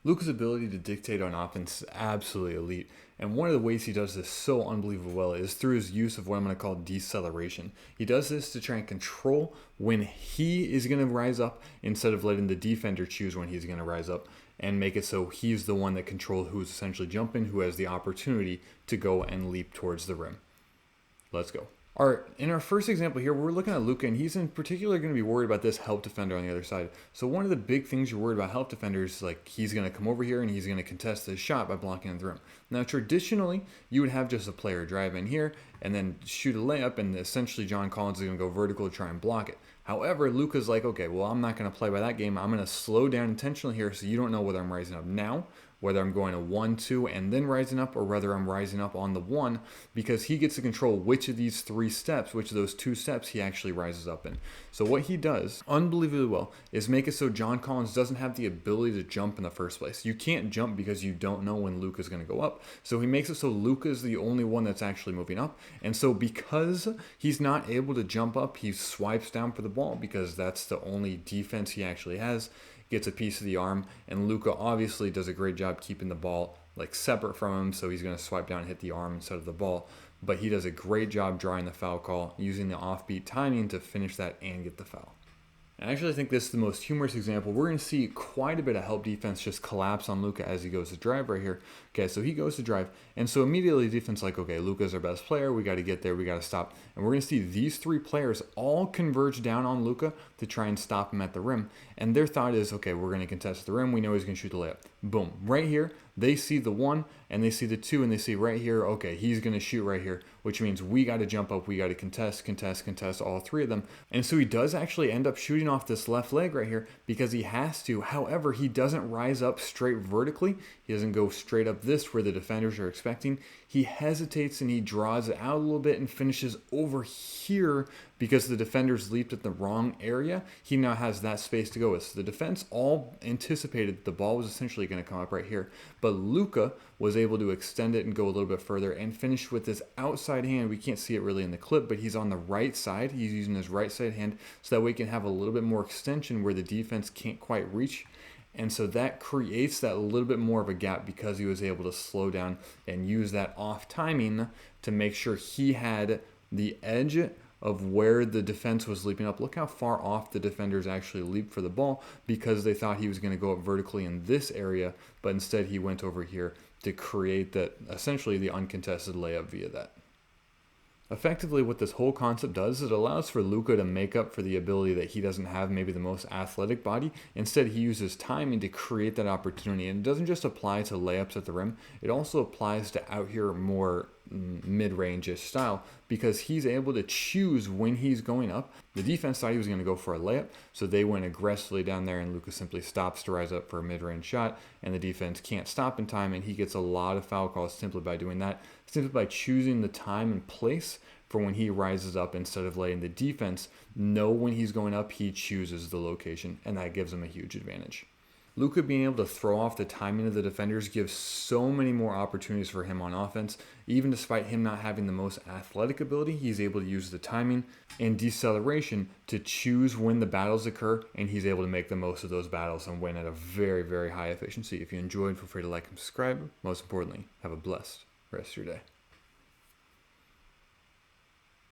Luka's ability to dictate on offense is absolutely elite, and one of the ways he does this so unbelievably well is through his use of what I'm going to call deceleration. He does this to try and control when he is going to rise up instead of letting the defender choose when he's going to rise up, and make it so he's the one that controls who's essentially jumping, who has the opportunity to go and leap towards the rim. Let's go. All right, in our first example here, we're looking at Luka, and he's in particular going to be worried about this help defender on the other side. So one of the big things you're worried about help defenders is like he's going to come over here and he's going to contest his shot by blocking on the rim. Now, traditionally, you would have just a player drive in here and then shoot a layup, and essentially John Collins is going to go vertical to try and block it. However, Luka's like, okay, well, I'm not going to play by that game. I'm going to slow down intentionally here so you don't know whether I'm rising up now, whether I'm going to 1-2 and then rising up, or whether I'm rising up on the 1, because he gets to control which of these 3 steps, which of those 2 steps he actually rises up in. So what he does, unbelievably well, is make it so John Collins doesn't have the ability to jump in the first place. You can't jump because you don't know when Luka's going to go up. So he makes it so Luka is the only one that's actually moving up. And so because he's not able to jump up, he swipes down for the ball because that's the only defense he actually has. Gets a piece of the arm, and Luka obviously does a great job keeping the ball like separate from him, so he's going to swipe down and hit the arm instead of the ball. But he does a great job drawing the foul call, using the offbeat timing to finish that and get the foul. I actually think this is the most humorous example. We're going to see quite a bit of help defense just collapse on Luka as he goes to drive right here. Okay, so he goes to drive, and so immediately defense like, okay, Luka's our best player. We got to get there. We got to stop. And we're going to see these 3 players all converge down on Luka to try and stop him at the rim. And their thought is, okay, we're going to contest the rim. We know he's going to shoot the layup. Boom. Right here, they see the 1, and they see the 2, and they see right here, okay, he's going to shoot right here, which means we got to jump up. We got to contest all 3 of them. And so he does actually end up shooting off this left leg right here because he has to. However, he doesn't rise up straight vertically. He doesn't go straight up this where the defenders are expecting. He hesitates and he draws it out a little bit and finishes over here because the defenders leaped at the wrong area. He now has that space to go with. So the defense all anticipated the ball was essentially going to come up right here. But Luka was able to extend it and go a little bit further and finish with this outside hand. We can't see it really in the clip, but he's on the right side. He's using his right side hand so that way he can have a little bit more extension where the defense can't quite reach. And so that creates that little bit more of a gap because he was able to slow down and use that off timing to make sure he had the edge of where the defense was leaping up. Look how far off the defenders actually leaped for the ball because they thought he was going to go up vertically in this area, but instead he went over here to create that essentially the uncontested layup via that. Effectively, what this whole concept does is it allows for Luka to make up for the ability that he doesn't have maybe the most athletic body. Instead, he uses timing to create that opportunity. And it doesn't just apply to layups at the rim. It also applies to out here more mid-range-ish style because he's able to choose when he's going up. The defense thought he was going to go for a layup, so they went aggressively down there, and Luka simply stops to rise up for a mid-range shot, and the defense can't stop in time, and he gets a lot of foul calls simply by doing that, simply by choosing the time and place for when he rises up instead of letting the defense know when he's going up. He chooses the location, and that gives him a huge advantage. Luka being able to throw off the timing of the defenders gives so many more opportunities for him on offense. Even despite him not having the most athletic ability, he's able to use the timing and deceleration to choose when the battles occur, and he's able to make the most of those battles and win at a very, very high efficiency. If you enjoyed, feel free to like and subscribe. Most importantly, have a blessed rest of your day.